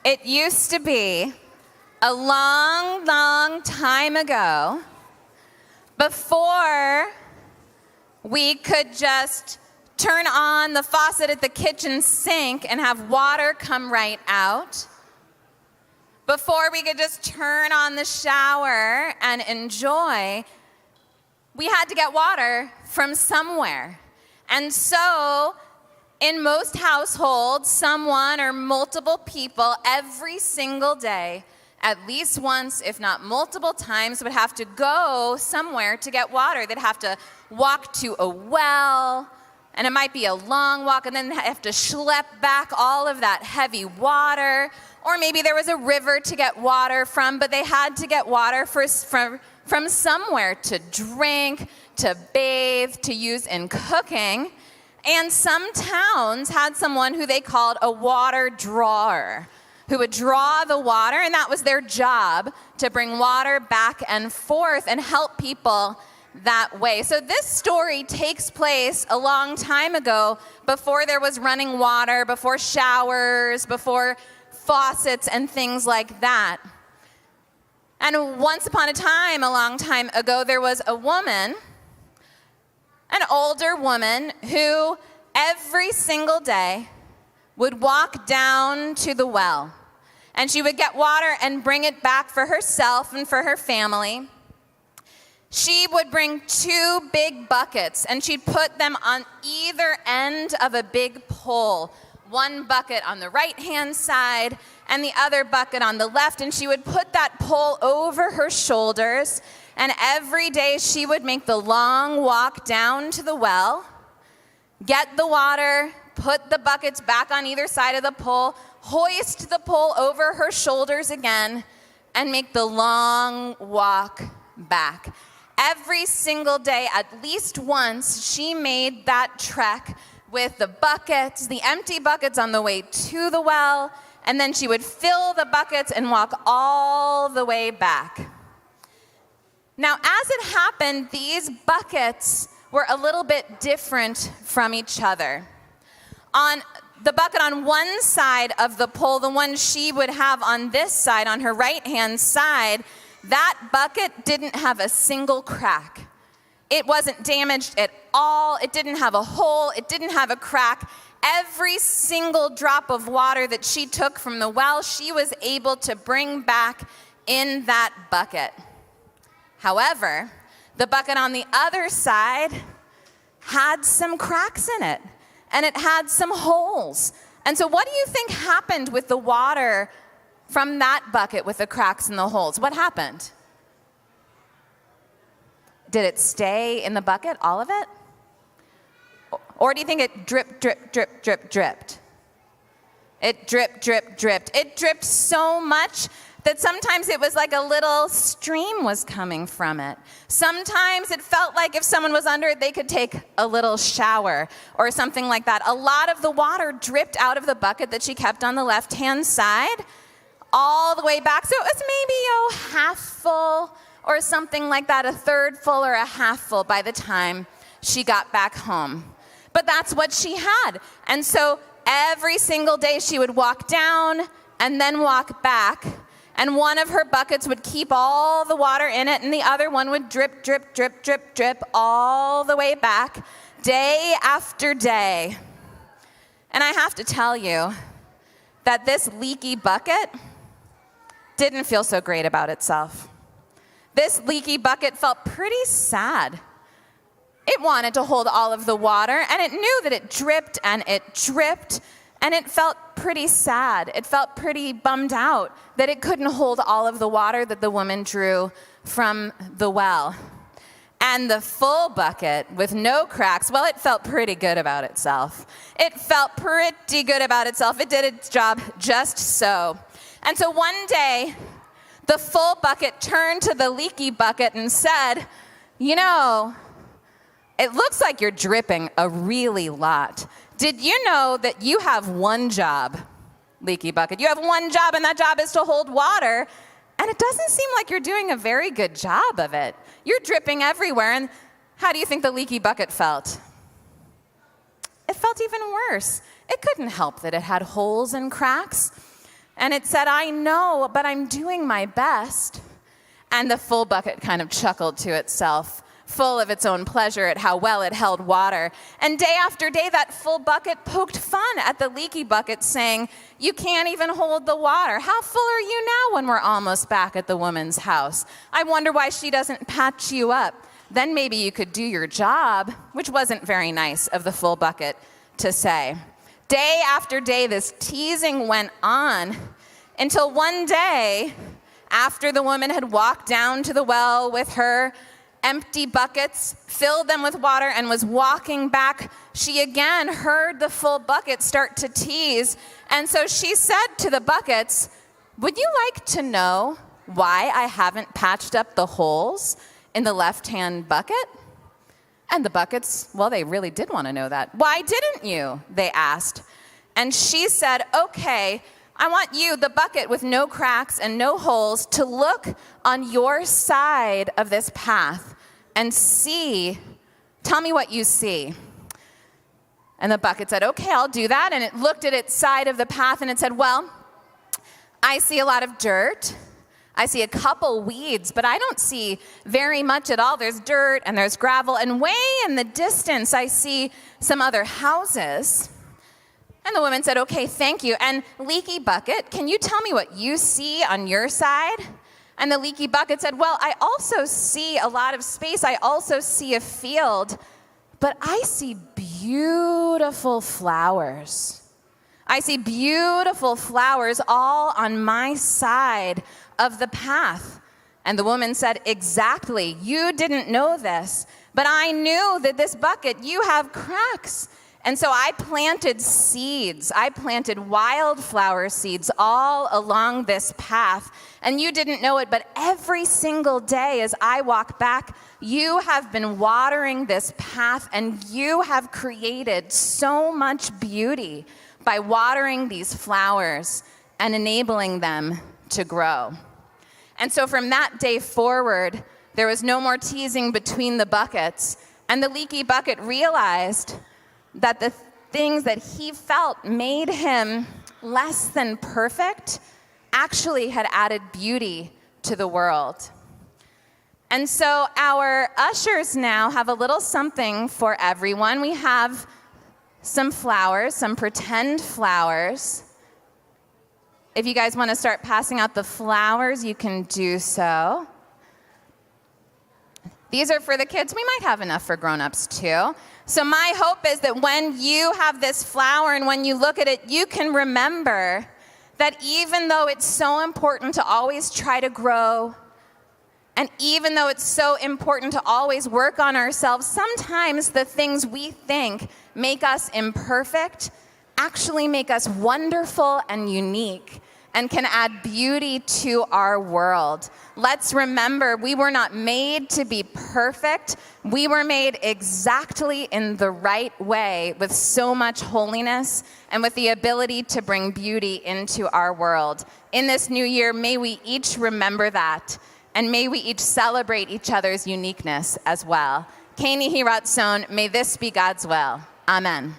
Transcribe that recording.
It used to be a long, long time ago, before we could just turn on the faucet at the kitchen sink and have water come right out, before we could just turn on the shower and enjoy, we had to get water from somewhere. And so, in most households, someone or multiple people every single day, at least once, if not multiple times, would have to go somewhere to get water. They'd have to walk to a well, and it might be a long walk, and then they have to schlep back all of that heavy water. Or maybe there was a river to get water from, but they had to get water from somewhere to drink, to bathe, to use in cooking. And some towns had someone who they called a water drawer, who would draw the water, and that was their job, to bring water back and forth and help people that way. So this story takes place a long time ago, before there was running water, before showers, before faucets and things like that. And once upon a time, a long time ago, there was a woman, an older woman, who every single day would walk down to the well, and she would get water and bring it back for herself and for her family. She would bring 2 big buckets, and she'd put them on either end of a big pole. One bucket on the right-hand side and the other bucket on the left, and she would put that pole over her shoulders, and every day she would make the long walk down to the well, get the water, put the buckets back on either side of the pole, hoist the pole over her shoulders again, and make the long walk back. Every single day, at least once, she made that trek with the buckets, the empty buckets on the way to the well, and then she would fill the buckets and walk all the way back. Now, as it happened, these buckets were a little bit different from each other. On the bucket on one side of the pole, the one she would have on this side, on her right-hand side, that bucket didn't have a single crack. It wasn't damaged at all. It didn't have a hole. It didn't have a crack. Every single drop of water that she took from the well, she was able to bring back in that bucket. However, the bucket on the other side had some cracks in it, and it had some holes. And so what do you think happened with the water from that bucket with the cracks and the holes? What happened? Did it stay in the bucket, all of it? Or do you think it dripped, dripped, dripped, dripped, dripped? It dripped, dripped, dripped. It dripped so much that sometimes it was like a little stream was coming from it. Sometimes it felt like if someone was under it, they could take a little shower or something like that. A lot of the water dripped out of the bucket that she kept on the left-hand side all the way back. So it was maybe half full or something like that, a third full or a half full by the time she got back home. But that's what she had. And so every single day she would walk down and then walk back, and one of her buckets would keep all the water in it, and the other one would drip, drip, drip, drip, drip all the way back, day after day. And I have to tell you that this leaky bucket didn't feel so great about itself. This leaky bucket felt pretty sad. It wanted to hold all of the water, and it knew that it dripped, and it felt pretty sad. It felt pretty bummed out that it couldn't hold all of the water that the woman drew from the well. And the full bucket with no cracks, well, it felt pretty good about itself. It felt pretty good about itself. It did its job just so. And so one day, the full bucket turned to the leaky bucket and said, "You know, it looks like you're dripping a really lot. Did you know that you have one job, leaky bucket? You have one job, and that job is to hold water, and it doesn't seem like you're doing a very good job of it. You're dripping everywhere." And how do you think the leaky bucket felt? It felt even worse. It couldn't help that it had holes and cracks. And it said, I know, but I'm doing my best. And the full bucket kind of chuckled to itself, full of its own pleasure at how well it held water. And day after day, that full bucket poked fun at the leaky bucket, saying, you can't even hold the water. How full are you now when we're almost back at the woman's house? I wonder why she doesn't patch you up. Then maybe you could do your job, which wasn't very nice of the full bucket to say. Day after day, this teasing went on until one day, after the woman had walked down to the well with her empty buckets, filled them with water, and was walking back, she again heard the full bucket start to tease. And so she said to the buckets, would you like to know why I haven't patched up the holes in the left-hand bucket? And the buckets, well, they really did want to know that. Why didn't you? They asked. And she said, okay, I want you, the bucket with no cracks and no holes, to look on your side of this path and see, tell me what you see. And the bucket said, okay, I'll do that. And it looked at its side of the path and it said, well, I see a lot of dirt. I see a couple weeds, but I don't see very much at all. There's dirt and there's gravel, and way in the distance I see some other houses. And the woman said, okay, thank you. And leaky bucket, can you tell me what you see on your side? And the leaky bucket said, well, I also see a lot of space. I also see a field, but I see beautiful flowers. I see beautiful flowers all on my side of the path. And the woman said, exactly, you didn't know this, but I knew that this bucket, you have cracks. And so I planted seeds. I planted wildflower seeds all along this path. And you didn't know it, but every single day as I walk back, you have been watering this path, and you have created so much beauty by watering these flowers and enabling them to grow. And so from that day forward, there was no more teasing between the buckets, and the leaky bucket realized that the things that he felt made him less than perfect actually had added beauty to the world. And so our ushers now have a little something for everyone. We have some flowers, some pretend flowers. If you guys want to start passing out the flowers, you can do so. These are for the kids. We might have enough for grown-ups too. So my hope is that when you have this flower and when you look at it, you can remember that even though it's so important to always try to grow, and even though it's so important to always work on ourselves, sometimes the things we think make us imperfect actually make us wonderful and unique and can add beauty to our world. Let's remember, we were not made to be perfect. We were made exactly in the right way, with so much holiness and with the ability to bring beauty into our world. In this new year, may we each remember that, and may we each celebrate each other's uniqueness as well. Keni Hiratzon, may this be God's will. Amen.